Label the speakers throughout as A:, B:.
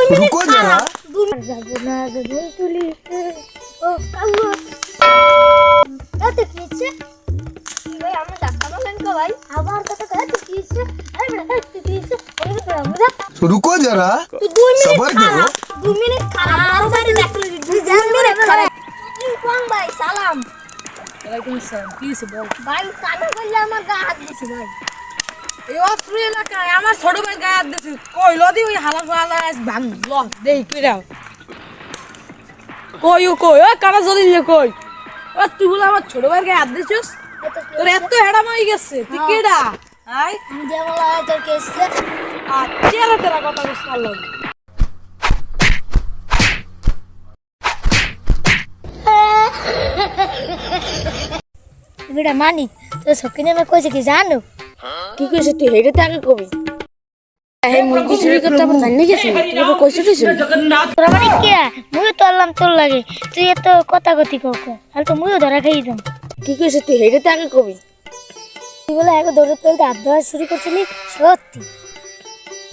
A: रुको जरा रुको जरा सबर करो
B: 2 মিনিট খারাপ ভাই সালাম
C: ওয়ালাইকুম আসসালাম কি হইছে বল
B: ভাই কানে করলে আমার গা হাত দিছে ভাই
C: এই অস্ত্র এলাকায় আমার ছোট ভাই গায়ে হাত দিছে কইল দি ওই হালা ফালা ভাঙ ল দেই কইরাও কই ওই কারা জলিলে কই ও তুই বলে আমার ছোট ভাই গায়ে হাত দিছিস তোর এত হেডাম হয়ে গেছে তুই কেডা আই
B: আমি দেওয়ালা তোর কেসে
C: আর তেরা তেরা কথা বলছ আল্লাহ
B: বেটা মানি তো সকিনে মে কইছে কি জানো
C: কি কইছিস তুই হেডে আগে কবি এই মুরগি চুরি করতে আমরা জানি গেছি তুই তো কইছিস
B: তোরা মানে কি মুই তো আল্লাম তোর লাগে তুই এত কথা গতি কক আর তো মুইও ধরা খাই দিম
C: কি কইছিস তুই হেডে আগে কবি
B: তুই বলে আগে দৌড়ে তুলতে হাত ধরা শুরু করছিলি সত্যি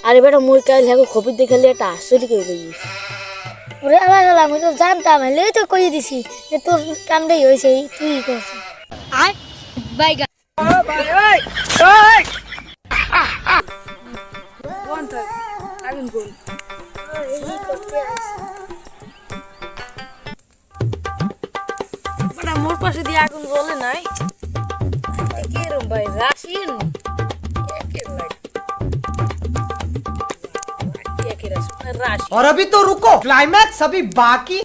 C: আরে বেটা মুই কাল হাগো খবর দেখালে একটা আশ্চর্য করে লইছি
B: ওরে আবার হলাম আমি তো জানতাম লই তো কই দিছি যে তোর কামটাই হইছে তুই করছিস আয় বাইগা
C: ভাই ওই ওই কোন তো আগুন কোন
B: এই করতে আসি
C: বড় মোর পাশে দিয়ে আগুন জ্বলে নাই কি রম ভাই রাশিন राशि
A: और अभी तो रुको क्लाइमैक्स अभी बाकी